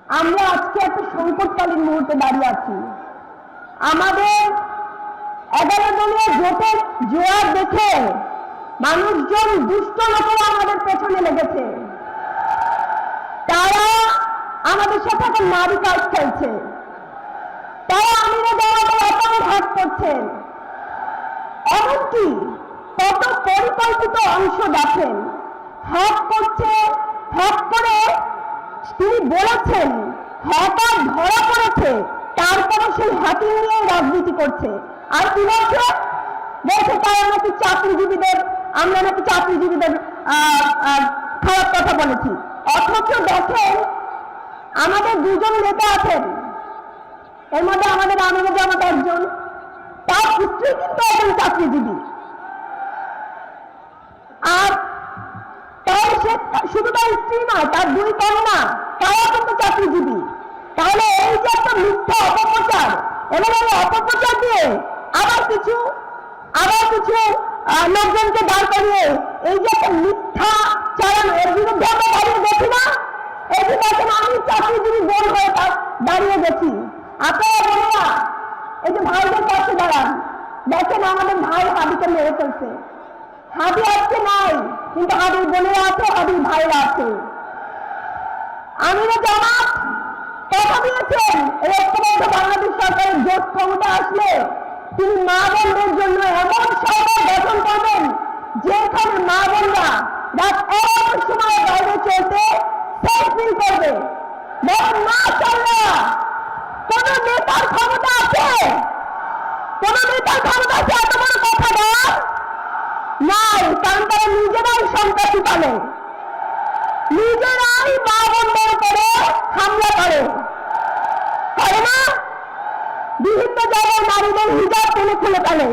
আমরা আজকে একটা সংকটকালীন মুহূর্তে দাঁড়িয়ে আছি। আমাদের 11 দলীয় জোটের জোয়ার দেখে মানুষজন, দুষ্ট লোকেরা আমাদের পেছনে লেগেছে। তারা আমাদের সাথে এখন নারী কাজ খেলছে। তারা আমিরে দেওয়াদের অপরাধ হাত করছেন। এমনকি কত পরিকল্পিত অংশ দেখেন হ্যাক করছে। হ্যাক করে তিনি বলেছেন হ্যাকার ধরা পড়েছে, তারপরে সেই হ্যাকিং নিয়ে রাজনীতি করছে। আর কি বলছে? বলছে তারা নাকি চাকরিজীবীদের, আমরা নাকি চাকরিজীবীদের খারাপ কথা বলেছি। অথচ দেখেন আমাদের দুজন নেতা আছেন, এর মধ্যে আমাদের আমিরে জামাত একজন, তার স্ত্রী কিন্তু একজন চাকরিজীবী। আর তার সে শুধু তার স্ত্রী নয়, তার দুই কন্যা, তারা কিন্তু চাকরিজীবী। তাহলে এই যে একটা মিথ্যা অপপ্রচার, এবং এই অপপ্রচার দিয়ে আবার কিছু লোকজনকে দাঁড় করিয়ে এই যে একটা মিথ্যা চালানো, এর বিরুদ্ধে আমরা দাঁড়িয়ে গেছি না? এই যে দেখেন আমি চাকরিজীবী বোন হয়ে দাঁড়িয়ে গেছি। আপনারা বোনেরা এই যে ভাইদের কাছে দাঁড়ান, দেখেন আমাদের ভাই হাবিকে মেরে ফেলছে। হাবি আজকে নাই, কিন্তু হাবির বোনেরা আছে, হাবির ভাইরা আছে। আমিরে জামাত কথা দিয়েছেন এই ঐক্যবদ্ধ বাংলাদেশ সরকারের জোট ক্ষমতা আসলে তিনি মা বোনদের জন্য এমন সরকার গঠন করবেন যেখানে মা বোনরা রাত 11টার সময় বাইরে চলতে সেফ ফিল করবে। মাশাআল্লাহ, কোন নেতার ক্ষমতা আছে? কোন নেতার ক্ষমতা আছে এত বড় কথা বলার? নাই, কারণ তারা নিজেরাই সন্ত্রাসী পালে, নিজেরাই মা বোনদের করে হামলা করে না? বিভিন্ন জায়গায় নারীদের হিজাব টেনে খুলে ফেলে।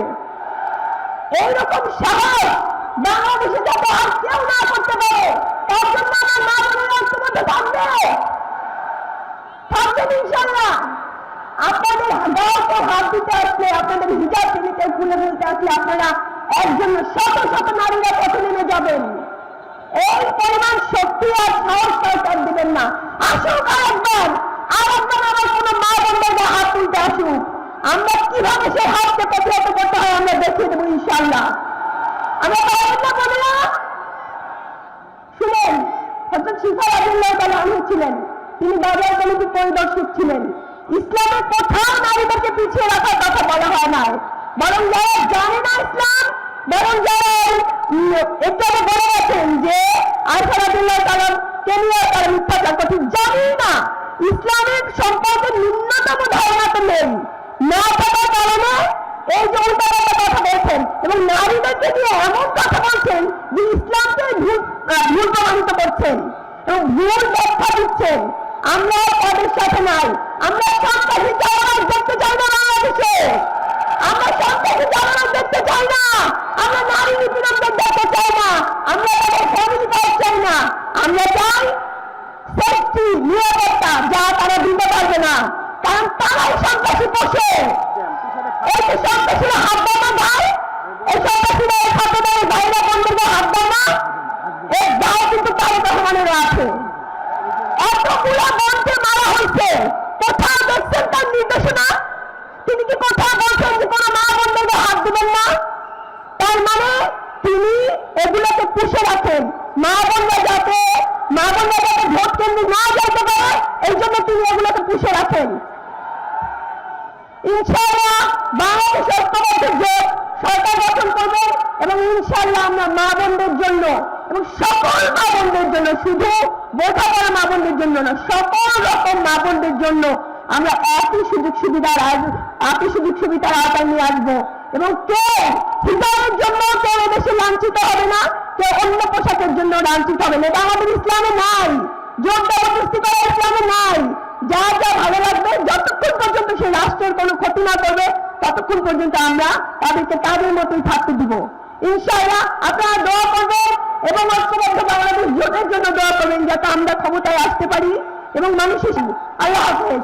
এইরকম সাহস বাংলাদেশে যাতে আর কেউ না করতে পারে, তার জন্য আমার মা বোনেরা ঐক্যবদ্ধ থাকবেন ইনশাআল্লাহ। আপনাদের গায়ে হাত দিতে আসলে, আপনাদের হিজাব টেনে খুলে ফেলতে আসলে আপনারা একজন শত শত নারীরা পথে নেমে যাবেন। এই পরিমাণ শক্তি আর সাহস সরকার দিবেন না। আসুক আরেকবার আবার কোন মা বোনদের হাত তুলতে আসুক, আমরা কিভাবে সেই হাতকে প্রতিহত করতে হয় আমরা দেখিয়ে দেবো ইনশাআল্লাহ। আমরা বলি না, শুনেন হজরত শিফা রাদিয়াল্লাহু তাআলা আনহা ছিলেন, তিনি বাজার কমিটির পরিদর্শক ছিলেন। ইসলামে কোথাও নারীদেরকে পিছিয়ে রাখার কথা বলা হয় না, বরং যারা জানে না ইসলাম, বরং যারা একটু আগে বলে গেছেন যে আয়েশা রাদিয়াল্লাহু তাআলা কে নিয়ে তারা মিথ্যাচার করছে, জানি না ইসলামের সম্পর্কে ন্যূনতম ধারণা তো নেই, না থাকার কারণে এই যে উল্টাপাল্টা কথা বলছেন এবং নারীদেরকে দিয়ে এমন কথা বলছেন যে ইসলামকে ভুল প্রমাণিত করছেন এবং ভুল ব্যাখ্যা দিচ্ছেন। আমরা তাদের সাথে নাই, আমরা সন্ত্রাসী চালানো দেখতে চাই না বাংলাদেশে, আমরা সন্ত্রাসী চালানো দেখতে চাই না, আমরা নারী নিপীড়নদের দেখতে চাই না, আমরা তাদের ফ্যামিলি কাজ চাই না, আমরা চাই সেফটি, নিরাপত্তা, যা তারা দিতে পারবে না, কারণ তারাই সন্ত্রাসী পোষে। এই যে সন্ত্রাসীরা হাত দেয় না ভাই, এই সন্ত্রাসীরা এই খাদ্যদের বাইরে বন্ধুদের হাত দেয় না, এই দায় কিন্তু তারেক রহমানেরও আছে। এতগুলো বোনকে মারা হয়েছে, কোথাও দেখছেন তার নির্দেশনা? তিনি কি কোথাও বলছেন যে কোনো মা বোনদেরকে হাত দিবেন না? তার মানে তিনি এগুলোকে পুষে রাখেন, মা বোনরা যাতে ভোট কেন্দ্রে না যেতে পারে, এই জন্য তিনি এগুলোকে পুষে রাখেন। ইনশাআল্লাহ বাংলাদেশ ঐক্যবদ্ধ জোট সরকার গঠন করবেন এবং ইনশাআল্লাহ আমরা মা বোনদের জন্য এবং সকল মা বোনদের জন্য, শুধু বোঝাপড়া মা বোনদের জন্য না, সকল রকম মা বোনদের জন্য আমরা একই সুযোগ সুবিধার আওতায় নিয়ে আসবো। এবং কেউ হিজাবের জন্য কেউ এদেশে লাঞ্ছিত হবে না, কেউ অন্য পোশাকের জন্য লাঞ্ছিত হবে না। এটা আমাদের ইসলামে নাই, জোর জবরদস্তি করা ইসলামে নাই। যা যা ভালো লাগবে, যতক্ষণ পর্যন্ত সেই রাষ্ট্রের কোনো ক্ষতি না করবে ততক্ষণ পর্যন্ত আমরা তাদেরকে তাদের মতোই থাকতে দিব ইনশাআল্লাহ। আপনারা দোয়া করবেন এবং ঐক্যবদ্ধ বাংলাদেশ জোটের জন্য দোয়া করবেন যাতে আমরা ক্ষমতায় আসতে পারি এবং মানুষের। আল্লাহ হাফেজ।